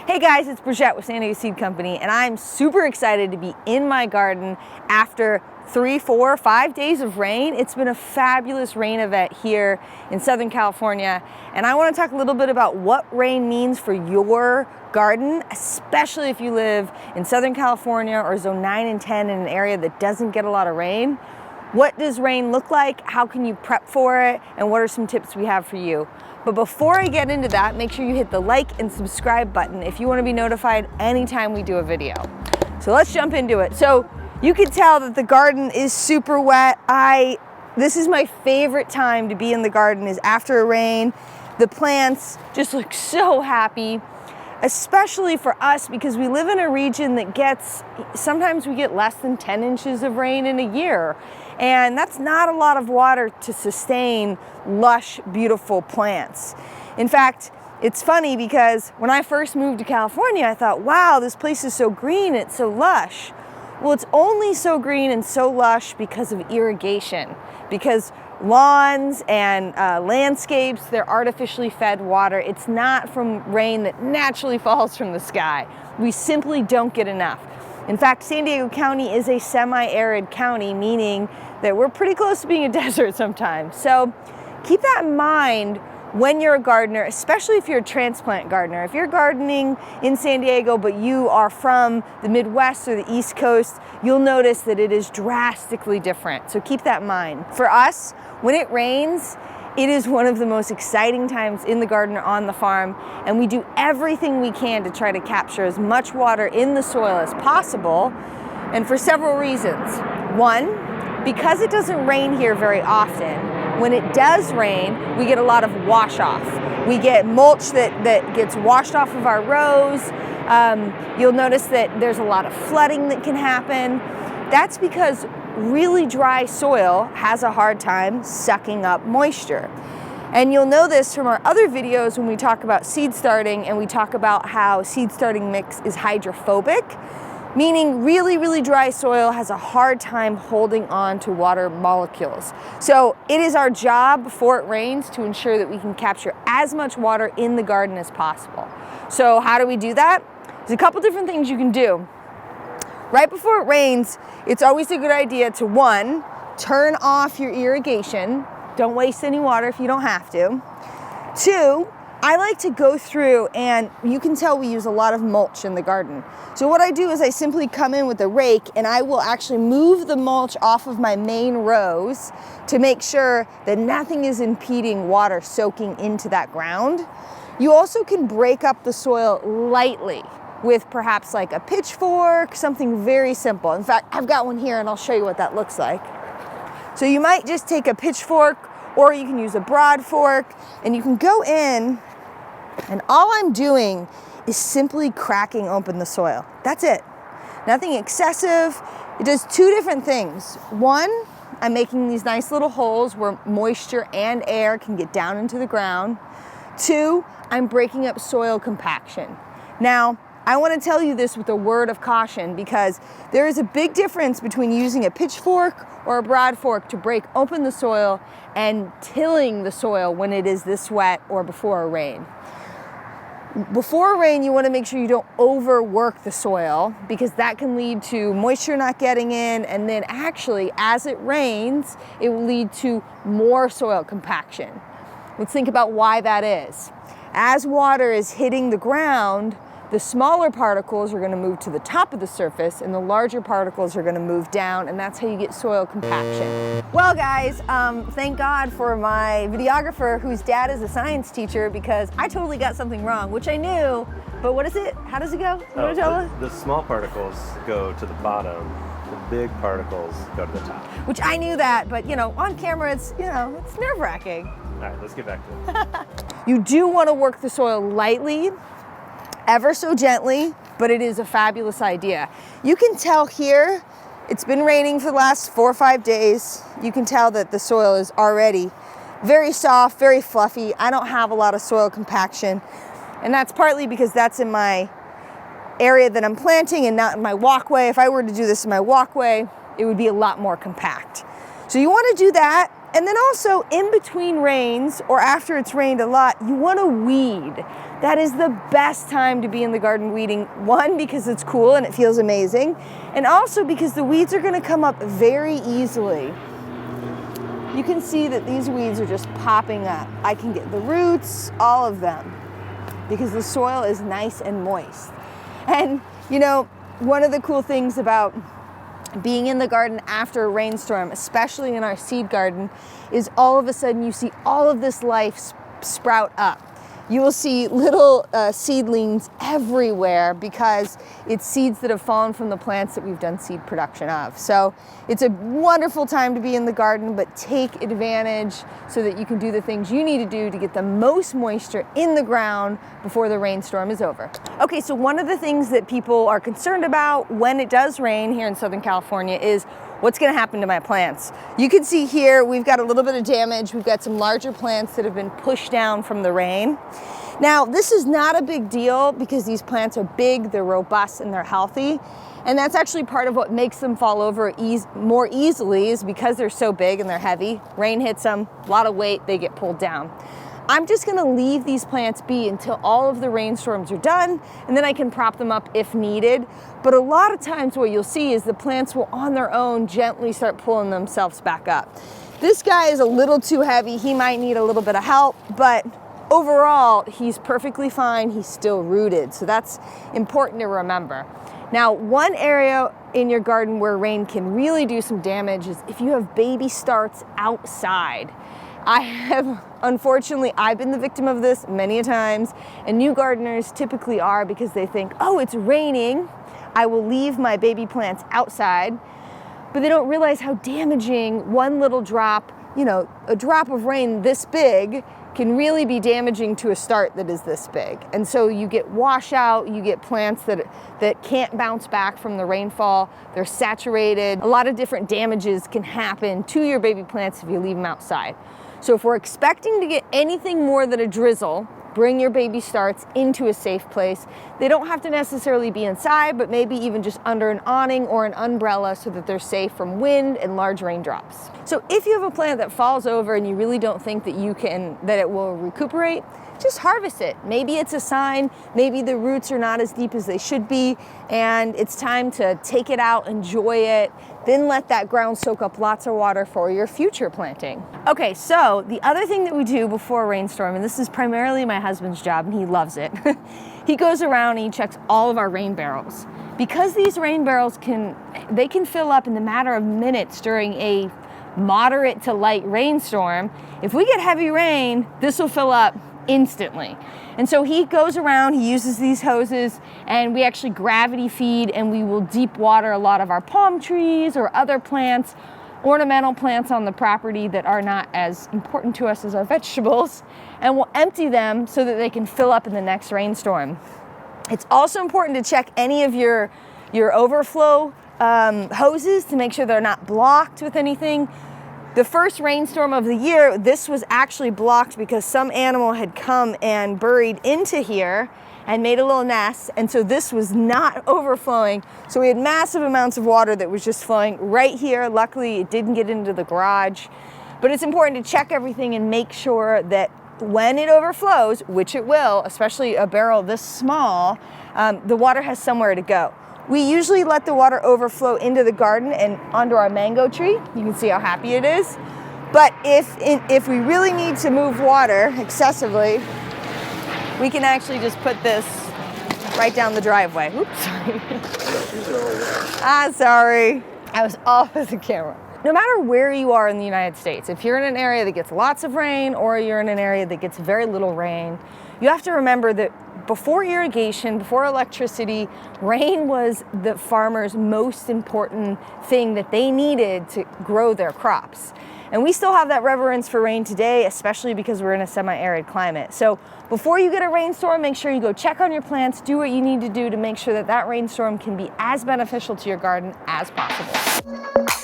Hey guys, it's Bridgette with San Diego Seed Company, and I'm super excited to be in my garden after 3, 4, 5 days of rain. It's been a fabulous rain event here in Southern California, and I want to talk a little bit about what rain means for your garden, especially if you live in Southern California or Zone 9 and 10 in an area that doesn't get a lot of rain. What does rain look like? How can you prep for it? And what are some tips we have for you? But before I get into that, make sure you hit the like and subscribe button if you want to be notified anytime we do a video. So let's jump into it. So you can tell that the garden is super wet. This is my favorite time to be in the garden, is after a rain. The plants just look so happy, especially for us because we live in a region that sometimes we get less than 10 inches of rain in a year. And that's not a lot of water to sustain lush, beautiful plants. In fact, it's funny because when I first moved to California, I thought, wow, this place is so green, it's so lush. Well, it's only so green and so lush because of irrigation, because lawns and landscapes, they're artificially fed water. It's not from rain that naturally falls from the sky. We simply don't get enough. In fact, San Diego County is a semi-arid county, meaning that we're pretty close to being a desert sometimes. So keep that in mind when you're a gardener, especially if you're a transplant gardener. If you're gardening in San Diego, but you are from the Midwest or the East Coast, you'll notice that it is drastically different. So keep that in mind. For us, when it rains, it is one of the most exciting times in the garden or on the farm, and we do everything we can to try to capture as much water in the soil as possible, and for several reasons. One, because it doesn't rain here very often, when it does rain, we get a lot of wash off. We get mulch that gets washed off of our rows. You'll notice that there's a lot of flooding that can happen. That's because really dry soil has a hard time sucking up moisture. And you'll know this from our other videos when we talk about seed starting and we talk about how seed starting mix is hydrophobic, meaning really, really dry soil has a hard time holding on to water molecules. So it is our job before it rains to ensure that we can capture as much water in the garden as possible. So how do we do that? There's a couple different things you can do. Right before it rains, it's always a good idea to, one, turn off your irrigation. Don't waste any water if you don't have to. Two, I like to go through, and you can tell we use a lot of mulch in the garden. So what I do is I simply come in with a rake and I will actually move the mulch off of my main rows to make sure that nothing is impeding water soaking into that ground. You also can break up the soil lightly with perhaps like a pitchfork, something very simple. In fact, I've got one here and I'll show you what that looks like. So you might just take a pitchfork, or you can use a broad fork, and you can go in, and all I'm doing is simply cracking open the soil. That's it. Nothing excessive. It does two different things. One, I'm making these nice little holes where moisture and air can get down into the ground. Two, I'm breaking up soil compaction. Now, I want to tell you this with a word of caution, because there is a big difference between using a pitchfork or a broad fork to break open the soil and tilling the soil when it is this wet or before a rain. Before a rain, you want to make sure you don't overwork the soil, because that can lead to moisture not getting in, and then actually, as it rains, it will lead to more soil compaction. Let's think about why that is. As water is hitting the ground, the smaller particles are going to move to the top of the surface and the larger particles are going to move down, and that's how you get soil compaction. Well guys, thank God for my videographer whose dad is a science teacher, because I totally got something wrong, which I knew, but what is it? How does it go? You want to tell us? The small particles go to the bottom, the big particles go to the top. Which I knew that, but on camera it's nerve-wracking. All right, let's get back to it. You do want to work the soil lightly, ever so gently, but it is a fabulous idea. You can tell here, it's been raining for the last 4 or 5 days. You can tell that the soil is already very soft, very fluffy. I don't have a lot of soil compaction, and that's partly because that's in my area that I'm planting and not in my walkway. If I were to do this in my walkway, it would be a lot more compact. So you want to do that. And then also in between rains or after it's rained a lot, you want to weed. that is the best time to be in the garden weeding. One, because it's cool and it feels amazing, and also because the weeds are gonna come up very easily. You can see that these weeds are just popping up. I can get the roots, all of them, because the soil is nice and moist. And you know, one of the cool things about being in the garden after a rainstorm, especially in our seed garden, is all of a sudden you see all of this life sprout up. You will see little seedlings everywhere because it's seeds that have fallen from the plants that we've done seed production of. So it's a wonderful time to be in the garden, but take advantage so that you can do the things you need to do to get the most moisture in the ground before the rainstorm is over. Okay, so one of the things that people are concerned about when it does rain here in Southern California is what's gonna happen to my plants. You can see here, we've got a little bit of damage. We've got some larger plants that have been pushed down from the rain. Now, this is not a big deal because these plants are big, they're robust, and they're healthy. And that's actually part of what makes them fall over more easily is because they're so big and they're heavy. Rain hits them, a lot of weight, they get pulled down. I'm just gonna leave these plants be until all of the rainstorms are done, and then I can prop them up if needed. But a lot of times what you'll see is the plants will on their own gently start pulling themselves back up. This guy is a little too heavy. He might need a little bit of help, but overall, he's perfectly fine. He's still rooted. So that's important to remember. Now, one area in your garden where rain can really do some damage is if you have baby starts outside. Unfortunately, I've been the victim of this many a times, and new gardeners typically are because they think, oh, it's raining, I will leave my baby plants outside, but they don't realize how damaging one little drop, you know, a drop of rain this big can really be damaging to a start that is this big. And so you get washout, you get plants that can't bounce back from the rainfall, they're saturated. A lot of different damages can happen to your baby plants if you leave them outside. So if we're expecting to get anything more than a drizzle, bring your baby starts into a safe place. They don't have to necessarily be inside, but maybe even just under an awning or an umbrella so that they're safe from wind and large raindrops. So if you have a plant that falls over and you really don't think that it will recuperate, just harvest it. Maybe it's a sign, maybe the roots are not as deep as they should be, and it's time to take it out, enjoy it, then let that ground soak up lots of water for your future planting. Okay, so the other thing that we do before a rainstorm, and this is primarily my husband's job and he loves it, he goes around and he checks all of our rain barrels. Because these rain barrels can fill up in the matter of minutes during a moderate to light rainstorm. If we get heavy rain, this will fill up instantly. And so he goes around, he uses these hoses, and we actually gravity feed, and we will deep water a lot of our palm trees or other plants, ornamental plants on the property that are not as important to us as our vegetables, and we'll empty them so that they can fill up in the next rainstorm. It's also important to check any of your overflow hoses to make sure they're not blocked with anything. The first rainstorm of the year, this was actually blocked because some animal had come and buried into here and made a little nest, and so this was not overflowing. So we had massive amounts of water that was just flowing right here. Luckily, it didn't get into the garage. But it's important to check everything and make sure that when it overflows, which it will, especially a barrel this small, the water has somewhere to go. We usually let the water overflow into the garden and onto our mango tree. You can see how happy it is. But if we really need to move water excessively, we can actually just put this right down the driveway. Oops, sorry. Sorry. I was off of the camera. No matter where you are in the United States, if you're in an area that gets lots of rain or you're in an area that gets very little rain, you have to remember that before irrigation, before electricity, rain was the farmers' most important thing that they needed to grow their crops. And we still have that reverence for rain today, especially because we're in a semi-arid climate. So before you get a rainstorm, make sure you go check on your plants, do what you need to do to make sure that that rainstorm can be as beneficial to your garden as possible.